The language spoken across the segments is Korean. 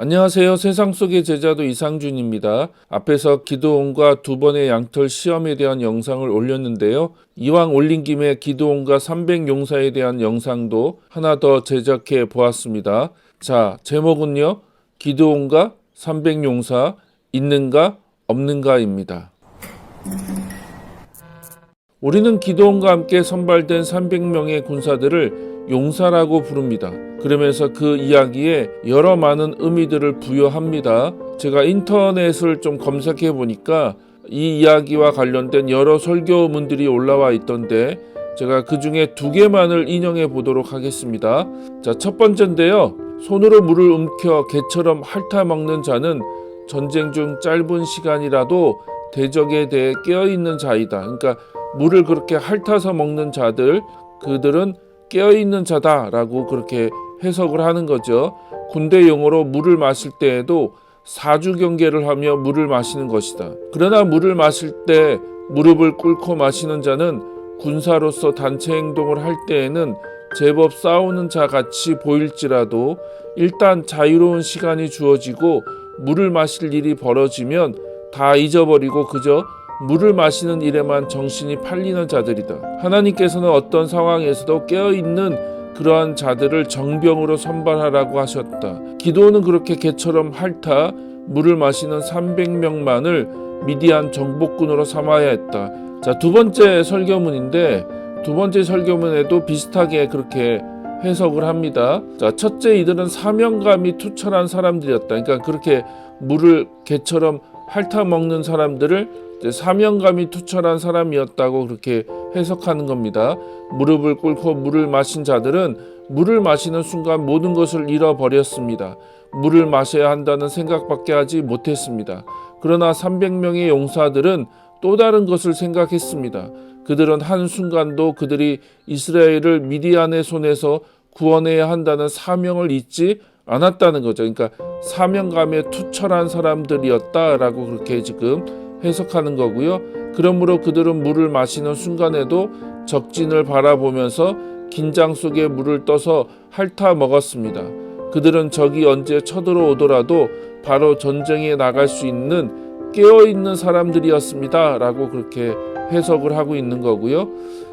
안녕하세요. 세상 속의 제자도 이상준입니다. 앞에서 기드온과 두 번의 양털 시험에 대한 영상을 올렸는데요. 이왕 올린 김에 기드온과 300용사에 대한 영상도 하나 더 제작해 보았습니다. 자, 제목은요. 기드온과 300용사 있는가 없는가입니다. 우리는 기드온과 함께 선발된 300명의 군사들을 용사라고 부릅니다. 그러면서 그 이야기에 여러 많은 의미들을 부여합니다. 제가 인터넷을 좀 검색해 보니까 이 이야기와 관련된 여러 설교문들이 올라와 있던데 제가 그 중에 두 개만을 인용해 보도록 하겠습니다. 자, 첫 번째인데요. 손으로 물을 움켜 개처럼 핥아먹는 자는 전쟁 중 짧은 시간이라도 대적에 대해 깨어있는 자이다. 그러니까 물을 그렇게 핥아서 먹는 자들, 그들은 깨어있는 자다라고 그렇게 해석을 하는 거죠. 군대 용어로 물을 마실 때에도 사주 경계를 하며 물을 마시는 것이다. 그러나 물을 마실 때 무릎을 꿇고 마시는 자는 군사로서 단체 행동을 할 때에는 제법 싸우는 자 같이 보일지라도 일단 자유로운 시간이 주어지고 물을 마실 일이 벌어지면 다 잊어버리고 그저 물을 마시는 일에만 정신이 팔리는 자들이다. 하나님께서는 어떤 상황에서도 깨어있는 그러한 자들을 정병으로 선발하라고 하셨다. 기도는 그렇게 개처럼 핥아 물을 마시는 300명만을 미디안 정복군으로 삼아야 했다. 자, 두 번째 설교문인데 두 번째 설교문에도 비슷하게 그렇게 해석을 합니다. 자, 첫째, 이들은 사명감이 투철한 사람들이었다. 그러니까 그렇게 물을 개처럼 핥아먹는 사람들을 사명감이 투철한 사람이었다고 그렇게 해석하는 겁니다. 무릎을 꿇고 물을 마신 자들은 물을 마시는 순간 모든 것을 잃어버렸습니다. 물을 마셔야 한다는 생각밖에 하지 못했습니다. 그러나 300명의 용사들은 또 다른 것을 생각했습니다. 그들은 한순간도 그들이 이스라엘을 미디안의 손에서 구원해야 한다는 사명을 잊지 않았다는 거죠. 그러니까 사명감에 투철한 사람들이었다라고 그렇게 지금 해석하는 거고요. 그러므로 그들은 물을 마시는 순간에도 적진을 바라보면서 긴장 속에 물을 떠서 핥아 먹었습니다. 그들은 적이 언제 쳐들어오더라도 바로 전쟁에 나갈 수 있는 깨어있는 사람들이었습니다. 라고 그렇게 해석을 하고 있는 거고요.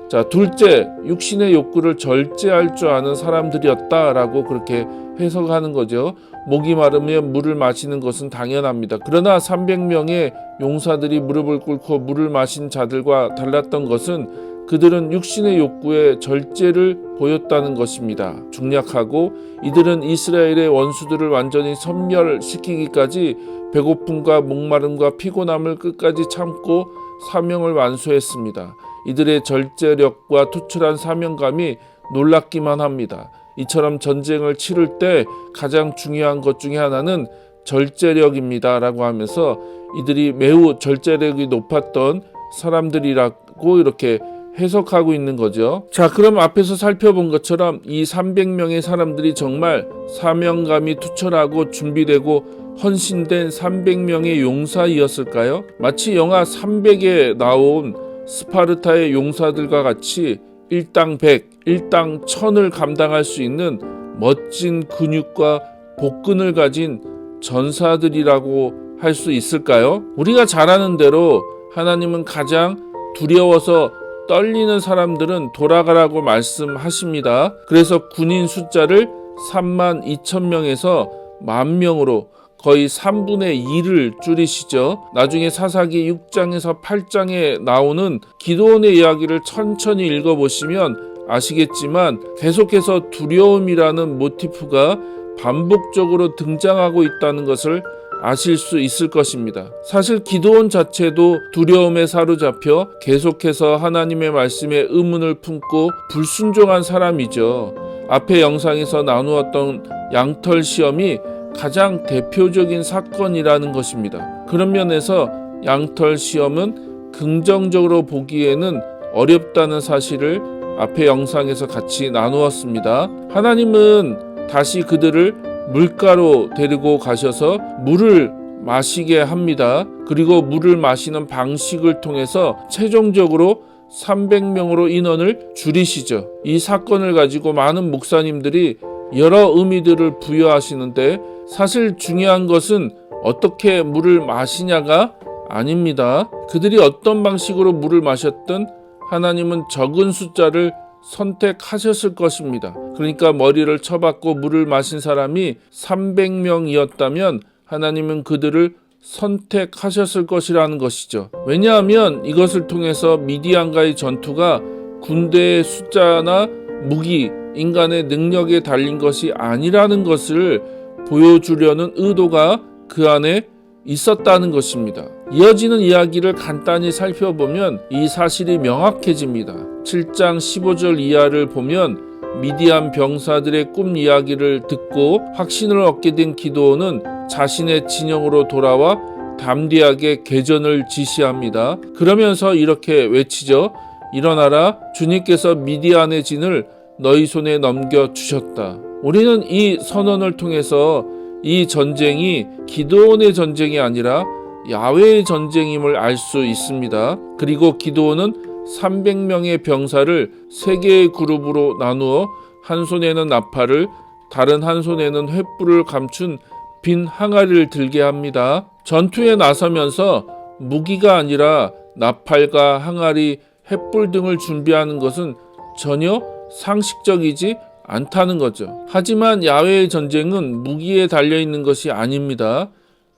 자, 둘째, 육신의 욕구를 절제할 줄 아는 사람들이었다라고 그렇게 해석하는 거죠. 목이 마르면 물을 마시는 것은 당연합니다. 그러나 300명의 용사들이 무릎을 꿇고 물을 마신 자들과 달랐던 것은 그들은 육신의 욕구에 절제를 보였다는 것입니다. 중략하고 이들은 이스라엘의 원수들을 완전히 섬멸시키기까지 배고픔과 목마름과 피곤함을 끝까지 참고 사명을 완수했습니다. 이들의 절제력과 투철한 사명감이 놀랍기만 합니다. 이처럼 전쟁을 치를 때 가장 중요한 것 중에 하나는 절제력입니다 라고 하면서 이들이 매우 절제력이 높았던 사람들이라고 이렇게 해석하고 있는 거죠. 자, 그럼 앞에서 살펴본 것처럼 이 300명의 사람들이 정말 사명감이 투철하고 준비되고 헌신된 300명의 용사이었을까요? 마치 영화 300에 나온 스파르타의 용사들과 같이 일당 100, 일당 1000을 감당할 수 있는 멋진 근육과 복근을 가진 전사들이라고 할 수 있을까요? 우리가 잘 아는 대로 하나님은 가장 두려워서 떨리는 사람들은 돌아가라고 말씀하십니다. 그래서 군인 숫자를 32,000명에서 10,000명으로 거의 3분의 2를 줄이시죠. 나중에 사사기 6장에서 8장에 나오는 기드온의 이야기를 천천히 읽어보시면 아시겠지만 계속해서 두려움이라는 모티프가 반복적으로 등장하고 있다는 것을 아실 수 있을 것입니다. 사실 기드온 자체도 두려움에 사로잡혀 계속해서 하나님의 말씀에 의문을 품고 불순종한 사람이죠. 앞의 영상에서 나누었던 양털 시험이 가장 대표적인 사건이라는 것입니다. 그런 면에서 양털 시험은 긍정적으로 보기에는 어렵다는 사실을 앞의 영상에서 같이 나누었습니다. 하나님은 다시 그들을 물가로 데리고 가셔서 물을 마시게 합니다. 그리고 물을 마시는 방식을 통해서 최종적으로 300명으로 인원을 줄이시죠. 이 사건을 가지고 많은 목사님들이 여러 의미들을 부여하시는데 사실 중요한 것은 어떻게 물을 마시냐가 아닙니다. 그들이 어떤 방식으로 물을 마셨든 하나님은 적은 숫자를 선택하셨을 것입니다. 그러니까 머리를 쳐박고 물을 마신 사람이 300명이었다면 하나님은 그들을 선택하셨을 것이라는 것이죠. 왜냐하면 이것을 통해서 미디안과의 전투가 군대의 숫자나 무기, 인간의 능력에 달린 것이 아니라는 것을 보여주려는 의도가 그 안에 있었다는 것입니다. 이어지는 이야기를 간단히 살펴보면 이 사실이 명확해집니다. 7장 15절 이하를 보면 미디안 병사들의 꿈 이야기를 듣고 확신을 얻게 된 기드온은 자신의 진영으로 돌아와 담대하게 개전을 지시합니다. 그러면서 이렇게 외치죠. 일어나라, 주님께서 미디안의 진을 너희 손에 넘겨주셨다. 우리는 이 선언을 통해서 이 전쟁이 기드온의 전쟁이 아니라 야훼의 전쟁임을 알 수 있습니다. 그리고 기드온은 300명의 병사를 3개의 그룹으로 나누어 한 손에는 나팔을, 다른 한 손에는 횃불을 감춘 빈 항아리를 들게 합니다. 전투에 나서면서 무기가 아니라 나팔과 항아리, 횃불 등을 준비하는 것은 전혀 상식적이지 않다는 거죠. 하지만 야훼의 전쟁은 무기에 달려있는 것이 아닙니다.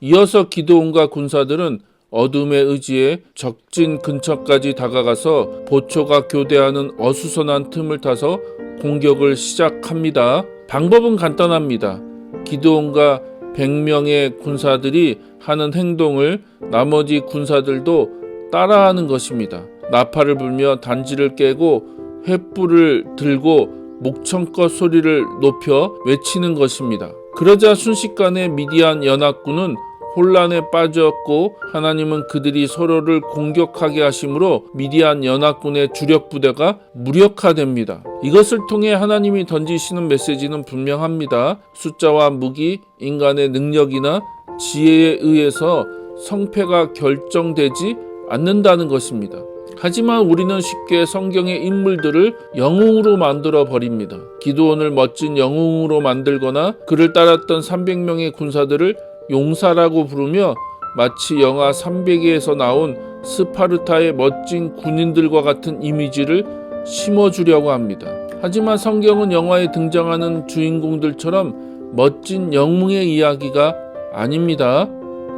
이어서 기드온과 군사들은 어둠의 의지에 적진 근처까지 다가가서 보초가 교대하는 어수선한 틈을 타서 공격을 시작합니다. 방법은 간단합니다. 기드온과 100명의 군사들이 하는 행동을 나머지 군사들도 따라하는 것입니다. 나팔을 불며 단지를 깨고 횃불을 들고 목청껏 소리를 높여 외치는 것입니다. 그러자 순식간에 미디안 연합군은 혼란에 빠졌고 하나님은 그들이 서로를 공격하게 하심으로 미디안 연합군의 주력 부대가 무력화됩니다. 이것을 통해 하나님이 던지시는 메시지는 분명합니다. 숫자와 무기, 인간의 능력이나 지혜에 의해서 성패가 결정되지 않는다는 것입니다. 하지만 우리는 쉽게 성경의 인물들을 영웅으로 만들어 버립니다. 기드온을 멋진 영웅으로 만들거나 그를 따랐던 300명의 군사들을 용사라고 부르며 마치 영화 300에서 나온 스파르타의 멋진 군인들과 같은 이미지를 심어주려고 합니다. 하지만 성경은 영화에 등장하는 주인공들처럼 멋진 영웅의 이야기가 아닙니다.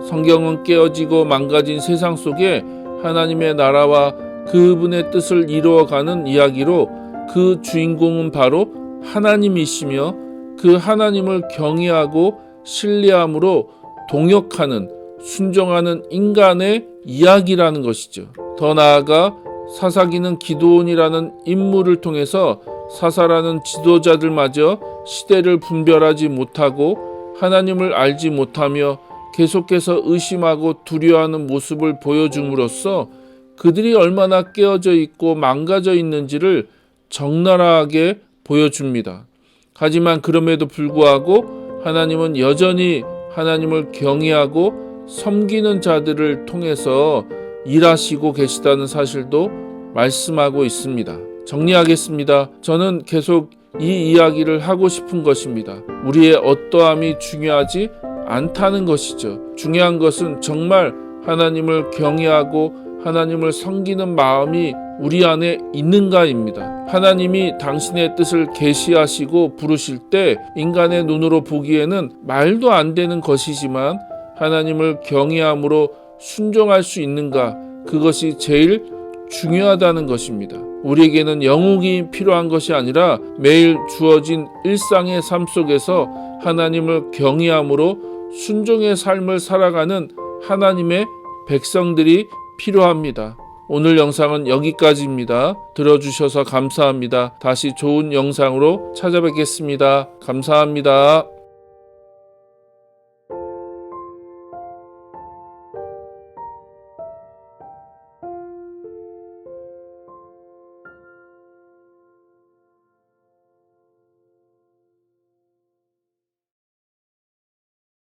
성경은 깨어지고 망가진 세상 속에 하나님의 나라와 그분의 뜻을 이루어가는 이야기로 그 주인공은 바로 하나님이시며 그 하나님을 경외하고 신뢰함으로 동역하는, 순종하는 인간의 이야기라는 것이죠. 더 나아가 사사기는 기드온이라는 인물을 통해서 사사라는 지도자들마저 시대를 분별하지 못하고 하나님을 알지 못하며 계속해서 의심하고 두려워하는 모습을 보여줌으로써 그들이 얼마나 깨어져 있고 망가져 있는지를 적나라하게 보여줍니다. 하지만 그럼에도 불구하고 하나님은 여전히 하나님을 경외하고 섬기는 자들을 통해서 일하시고 계시다는 사실도 말씀하고 있습니다. 정리하겠습니다. 저는 계속 이 이야기를 하고 싶은 것입니다. 우리의 어떠함이 중요하지 않다는 것이죠. 중요한 것은 정말 하나님을 경외하고 하나님을 섬기는 마음이 우리 안에 있는가입니다. 하나님이 당신의 뜻을 계시하시고 부르실 때 인간의 눈으로 보기에는 말도 안 되는 것이지만 하나님을 경외함으로 순종할 수 있는가, 그것이 제일 중요하다는 것입니다. 우리에게는 영웅이 필요한 것이 아니라 매일 주어진 일상의 삶 속에서 하나님을 경외함으로 순종의 삶을 살아가는 하나님의 백성들이 필요합니다. 오늘 영상은 여기까지입니다. 들어주셔서 감사합니다. 다시 좋은 영상으로 찾아뵙겠습니다. 감사합니다.